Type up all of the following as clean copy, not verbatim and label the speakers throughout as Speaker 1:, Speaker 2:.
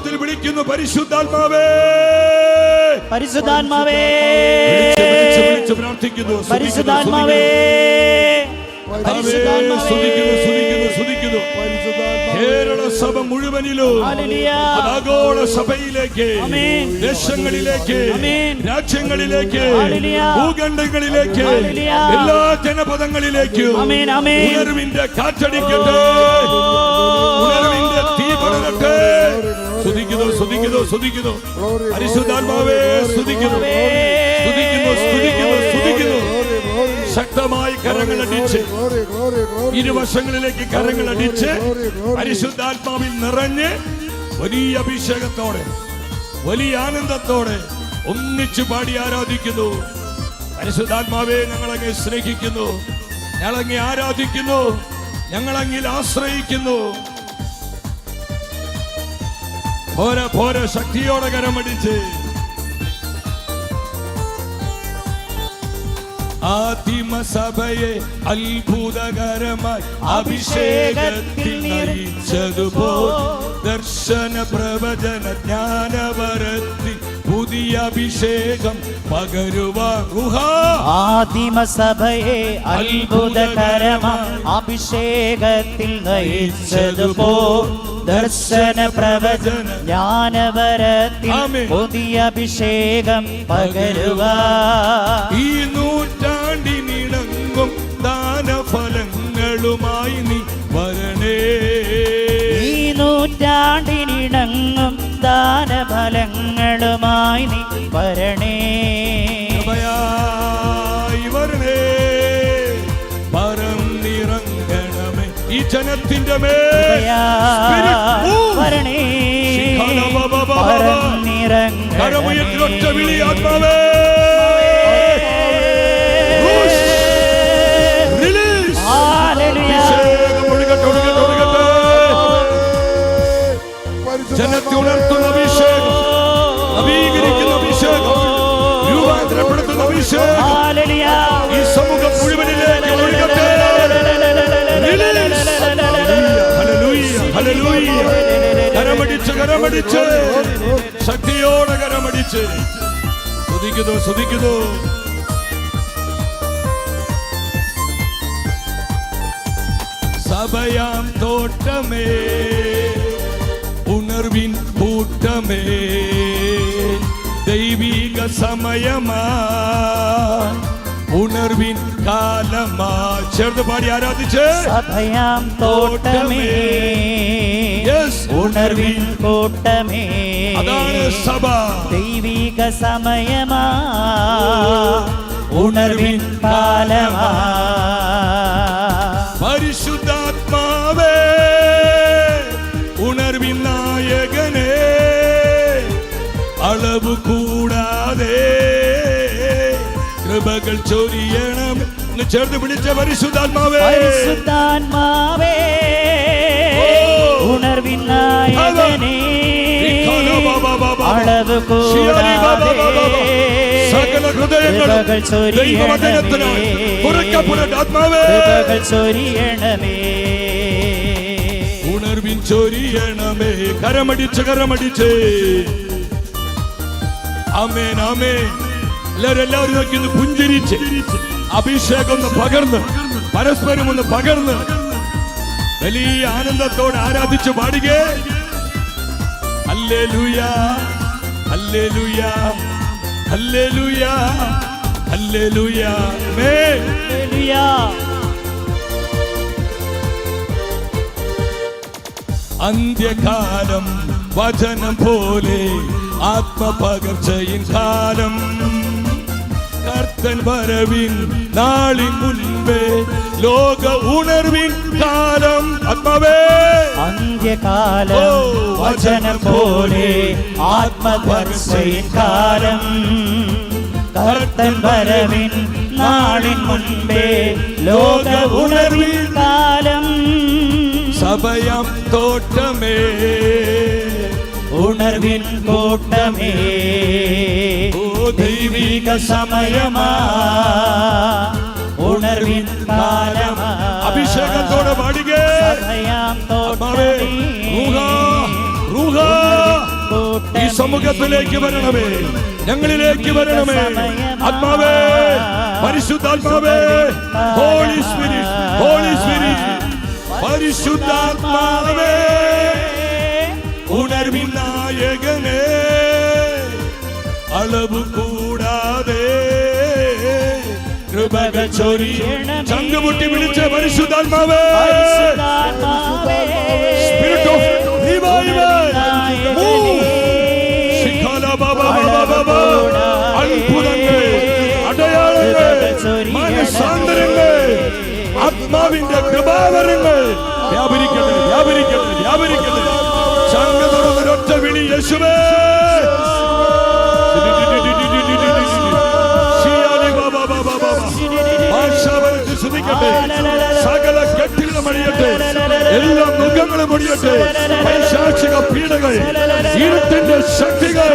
Speaker 1: നാമത്തിൽ വിളിക്കുന്നു. പരിശുദ്ധാത്മാവേ,
Speaker 2: പരിശുദ്ധാത്മാവേ,
Speaker 1: വിളിച്ച് പ്രാർത്ഥിക്കുന്നു.
Speaker 2: പരിശുദ്ധാത്മാവേ,
Speaker 1: കേരള സഭ മുഴുവനിലും ആഗോള സഭയിലേക്ക്, ദേശങ്ങളിലേക്ക്, രാജ്യങ്ങളിലേക്ക്, ഭൂഖണ്ഡങ്ങളിലേക്ക്, എല്ലാ ജനപദങ്ങളിലേക്കും ഉണർവിന്റെ കാറ്റടിക്കട്ടെ, ഉണർവിന്റെ തീ പടരട്ടെ. സ്തുതിക്കുന്നു, സ്തുതിക്കുന്നു, സ്തുതിക്കുന്നു. പരിശുദ്ധാത്മാവേ സ്തുതിക്കുന്നു, സ്തുതിക്കുന്നു, സ്തുതിക്കുന്നു, സ്തുതിക്കുന്നു. ശക്തമായി കരങ്ങളടിച്ച്, ഇരുവശങ്ങളിലേക്ക് കരങ്ങളടിച്ച്, പരിശുദ്ധാത്മാവിൽ നിറഞ്ഞ് വലിയ അഭിഷേകത്തോടെ, വലിയ ആനന്ദത്തോടെ ഒന്നിച്ചു പാടി ആരാധിക്കുന്നു. പരിശുദ്ധാത്മാവേ, ഞങ്ങളങ്ങെ സ്നേഹിക്കുന്നു, ഞങ്ങളങ്ങെ ആരാധിക്കുന്നു, ഞങ്ങളങ്ങിൽ ആശ്രയിക്കുന്നു. പോരെ പോരെ, ശക്തിയോടെ കരമടിച്ച് ആദിമസഭയെ അത്ഭുതകരമായി അഭിഷേകത്തിൽ നയിച്ചതുപോൽ ദർശന പ്രവചന ജ്ഞാനവരത്തിൽ പുതിയ അഭിഷേകം പകരുവാൻ
Speaker 2: ആദിമസഭയെ അത്ഭുതകരമായി അഭിഷേകത്തിൽ നയിച്ചതുപോൽ ദർശന പ്രവചന ജ്ഞാനവരത്തിൽ പുതിയ അഭിഷേകം പകരുവാൻ
Speaker 1: ഈ നൂറ്റാണ്ടിനിണങ്ങും ദാനഫലങ്ങളുമായി നീ വരണേ.
Speaker 2: ഈ നൂറ്റാണ്ടിനിണങ്ങും ദാനഫലങ്ങളുമായി നീ വരണേ.
Speaker 1: വരണേ, പറന്നിറങ്ങണമേ ഈ ജനത്തിന്റെ മേൽ.
Speaker 2: വരണേ,
Speaker 1: കരമുയർത്തിയൊറ്റ വിളി, ആത്മാവേ ജനത്തെ ഉണർത്തുന്ന അഭിഷേകം, നവീകരിക്കുന്ന അഭിഷേകം, രൂപാന്തരപ്പെടുത്തുന്ന അഭിഷേകം ഈ സമൂഹം മുഴുവനിലേക്ക് ഒഴുകട്ടെ. കരമടിച്ച്, കരമടിച്ച്, ശക്തിയോടെ കരമടിച്ച് സ്തുതിക്കുന്നു, സ്തുതിക്കുന്നു. സഭയാം തോട്ടമേ, ഉണർവിൻ കൂട്ടമേ, ദൈവിക സമയമാ, ഉണർവിൻ കാലമാ. ചേർന്ന് പാടി ആരാധിച്ച്.
Speaker 2: സഭയാം തോട്ടമേ, ഉണർവിൻ കൂട്ടമേ,
Speaker 1: അതാണ് സഭ.
Speaker 2: ദൈവിക സമയമാ, ഉണർവിൻ കാലമാ.
Speaker 1: പരിശുദ്ധാത്മാവേ, ഉണർവിൻ നായകനേ, അളവ് കൂടാതെ കൃപകൾ ചൊരിയണം. ചേർന്ന് പിടിച്ച പരിശുദ്ധാത്മാവേ,
Speaker 2: പരിശുദ്ധാത്മാവേ, ഉണർവിൻ നായകനേ, അളവ് കൂടാതെ
Speaker 1: സകല ഹൃദയങ്ങളും ദൈവവചനത്തിനായി തുറക്കപ്പെടട്ടെ. ആത്മാവേ,
Speaker 2: കൃപകൾ ചൊരിയണമേ,
Speaker 1: ഉണർവിൻ ചൊരിയണമേ. കരമടിച്ച്, കരമടിച്ച്. ആമേൻ, ആമേൻ. എല്ലാവരും നോക്കി ഒന്ന് പുഞ്ചിരിച്ച്, അഭിഷേകം ഒന്ന് പകർന്ന്, പരസ്പരം ഒന്ന് പകർന്ന് വലിയ ആനന്ദത്തോടെ ആരാധിച്ച് പാടുകേ. ഹല്ലേലൂയ, ഹല്ലേലൂയ, ഹല്ലേലൂയ, ഹല്ലേലൂയ. ആമേൻ. അന്ത്യകാലം വചനം പോലെ ആത്മപകർച്ചയിൻ കാലം, കർത്തൻ വരവിൻ നാളിൻ മുൻപേ ലോക ഉണർവിൻ കാലം. ആത്മാവേ,
Speaker 2: അന്ത്യകാലം വചനം പോലെ ആത്മപകർച്ചയിൻ കാലം, കർത്തൻ വരവിൻ നാളിൻ മുൻപേ ലോക ഉണർവിൻ കാലം.
Speaker 1: സഭയാം തോട്ടമേ,
Speaker 2: ഉണർവിൻ കൂട്ടമേ, ദൈവിക സമയമാ, ഉണർവിൻ കാലമാ.
Speaker 1: അഭിഷേകത്തോടെ പാടുകേ.
Speaker 2: സഭയാം തോട്ടമേ,
Speaker 1: റൂഹ, റൂഹ, ഈ സമൂഹത്തിലേക്ക് വരണമേ, ഞങ്ങളിലേക്ക് വരണമേ. ആത്മാവേ, പരിശുദ്ധാത്മാവേ, ഹോളി സ്പിരിറ്റ്, ഹോളി സ്പിരിറ്റ്, പരിശുദ്ധാത്മാവേ, ഉണർവിൻ നായകനേ, അളവ് കൂടാതെ കൃപകൾ ചൊരിയണമേ. ചങ്കുമുട്ടി വിളിച്ച പരിശുദ്ധാത്മാവേ, സ്പിരിറ്റ് ഓഫ് റിവൈവൽ, അത്ഭുതങ്ങൾ, അടയാളങ്ങൾ, മനസാന്തരങ്ങൾ, ആത്മാവിന്റെ കൃപാവരങ്ങൾ വ്യാപരിക്കട്ടെ, വ്യാപരിക്കട്ടെ, വ്യാപരിക്കട്ടെ. ചങ്ക തുറന്നൊരൊറ്റ വിളി, യേശുവേ. സകല കെട്ടുകളും അടിയട്ടെ, എല്ലാ മുഖങ്ങളും ഒടിയട്ടെ. പൈശാചിക പീഡകൾ, ഇരുട്ടിന്റെ ശക്തികൾ,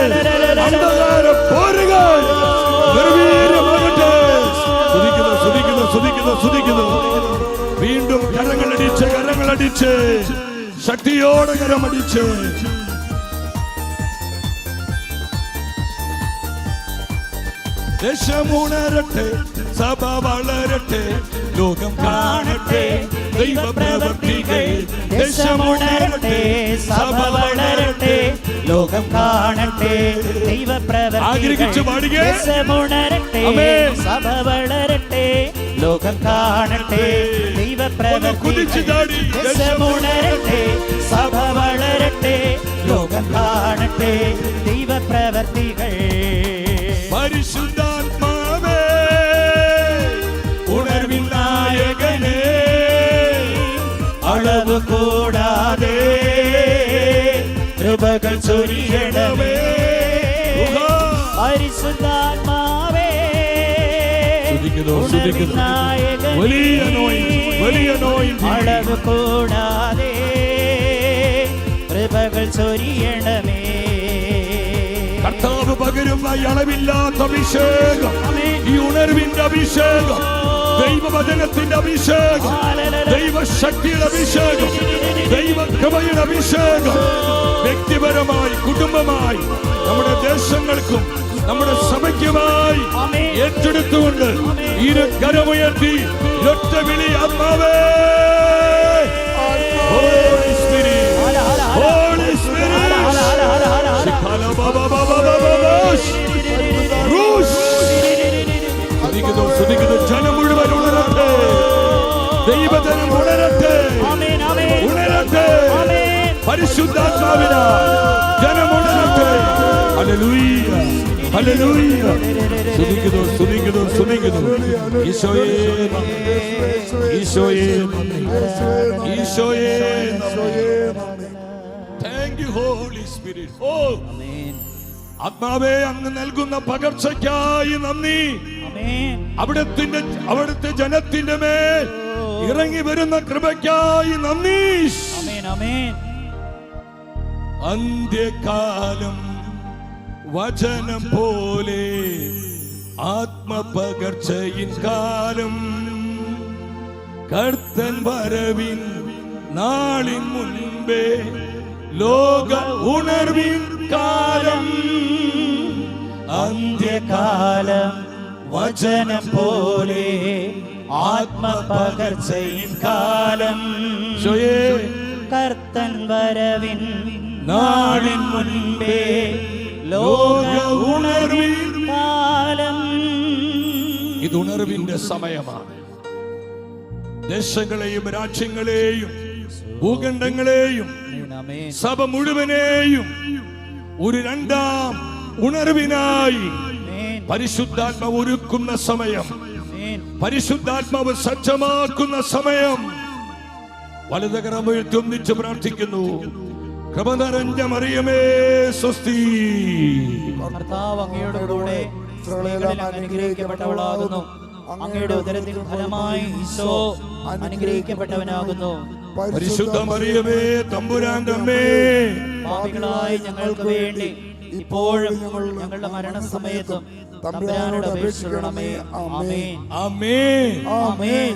Speaker 1: അന്ധകാര പോരുകൾ നിർവീര്യമാകട്ടെ. സ്തുതിക്കുന്നു, സ്തുതിക്കുന്നു, സ്തുതിക്കുന്നു, സ്തുതിക്കുന്നു. വീണ്ടും കരങ്ങളടിച്ച്, കരങ്ങളടിച്ച്, ശക്തിയോടെ കരമടിച്ച്. ദേശമുണരട്ടെ, സഭ വളരട്ടെ, ലോകം കാണട്ടെ ദൈവപ്രവൃത്തികൾ.
Speaker 2: ദേശമുണരട്ടെ, സഭ വളരട്ടെ, ലോകം കാണട്ടെ ദൈവപ്രവൃത്തികൾ.
Speaker 1: ആഗ്രഹിച്ചു പാടുക.
Speaker 2: ദേശമുണരട്ടെ, സഭ വളരട്ടെ, ലോകം കാണട്ടെ ദൈവപ്രവൃത്തികൾ. ദേശമുണരട്ടെ, സഭ വളരട്ടെ, ലോകം കാണട്ടെ ദൈവപ്രവൃത്തികൾ.
Speaker 1: പരിശുദ്ധാത്മാവേ, ഉണർവിൻ നായകനേ,
Speaker 2: അളവ് കൂടാതെ കൃപകൾ ചൊരിയണമേ. പരിശുദ്ധാത്മാവേ,
Speaker 1: വലിയ
Speaker 2: അളവ് കൂടാതെ കൃപകൾ ചൊരിയണമേ.
Speaker 1: കർത്താവ് പകരുന്ന ഈ അളവില്ലാത്ത അഭിഷേകം, ഈ ഉണർവിന്റെ അഭിഷേകം, ദൈവവചനത്തിന്റെ അഭിഷേകം, ദൈവശക്തിയുടെ അഭിഷേകം, ദൈവകൃപയുടെ അഭിഷേകം വ്യക്തിപരമായി, കുടുംബമായി, നമ്മുടെ ദേശങ്ങൾക്കും നമ്മുടെ സഭയ്ക്കുമായി ഏറ്റെടുത്തുകൊണ്ട് ഇരു കരമുയർത്തി ഒറ്റ വിളി, ആത്മാവേ, ഹോളി സ്പിരിറ്റ്, ഹോളി സ്പിരിറ്റ്. ജനം മുഴുവൻ ഉണരട്ടെ, ദൈവജനം ഉണരട്ടെ, ഉണരട്ടെ. പരിശുദ്ധാത്മാവിനാ ജനം ഉണരട്ടെ. Hallelujah, hallelujah. സ്തുതിക്കുന്നു, സ്തുതിക്കുന്നു, സ്തുതിക്കുന്നു. ഈശോയേ, ഈശോയേ, ഈശോയേ. Thank you holy spirit. ഓ ആത്മാവേ, അങ്ങ് നൽകുന്ന പകർച്ചയ്ക്കായി നന്ദി. അവിടുത്തെ ജനത്തിന്റെ മേൽ ഇറങ്ങി വരുന്ന കൃപയ്ക്കായി നന്ദി. അന്ത്യകാലം വചനം പോലെ ആത്മപകർച്ചയിൻ കാലം, കർത്തൻ വരവിൻ നാളിൻ മുൻപേ ലോക ഉണർവിൻ കാലം.
Speaker 2: അന്ത്യകാലം വചനം പോലെ ആത്മപകർച്ചയിൻ കാലം, കർത്തൻ വരവിൻ നാളിൻ മുൻപേ ലോക ഉണർവിൻ കാലം.
Speaker 1: ഇത് ഉണർവിന്റെ സമയമാണ്. ദേശങ്ങളെയും രാജ്യങ്ങളെയും ഭൂഖണ്ഡങ്ങളെയും സഭ മുഴുവനെയും ഒരു രണ്ടാം ഉണർവിനായി പരിശുദ്ധാത്മാവ് ഒരുക്കുന്ന സമയം, പരിശുദ്ധാത്മാവ് സജ്ജമാക്കുന്ന സമയം. വലതുകരം ഉയർത്തി പ്രാർത്ഥിക്കുന്നു. കൃപ നിറഞ്ഞ മറിയമേ സ്വസ്തി.
Speaker 2: കർത്താവ് അങ്ങയുടെ കൂടെ സ്ത്രീകളിൽ അനുഗ്രഹിക്കപ്പെട്ടവളാകുന്നു, അങ്ങയുടെ ഉദരത്തിൻ ഫലമായി ഈശോ അനുഗ്രഹിക്കപ്പെട്ടവനാകുന്നു.
Speaker 1: പരിശുദ്ധ മറിയമേ തമ്പുരാന്റെ അമ്മേ,
Speaker 2: പാപികളായ ഞങ്ങൾക്ക് വേണ്ടി ഇപ്പോഴും ഞങ്ങളുടെ മരണസമയത്തും തമ്പുരാനോട് അപേക്ഷിക്കണമേ. ആമേൻ,
Speaker 1: ആമേൻ,
Speaker 2: ആമേൻ.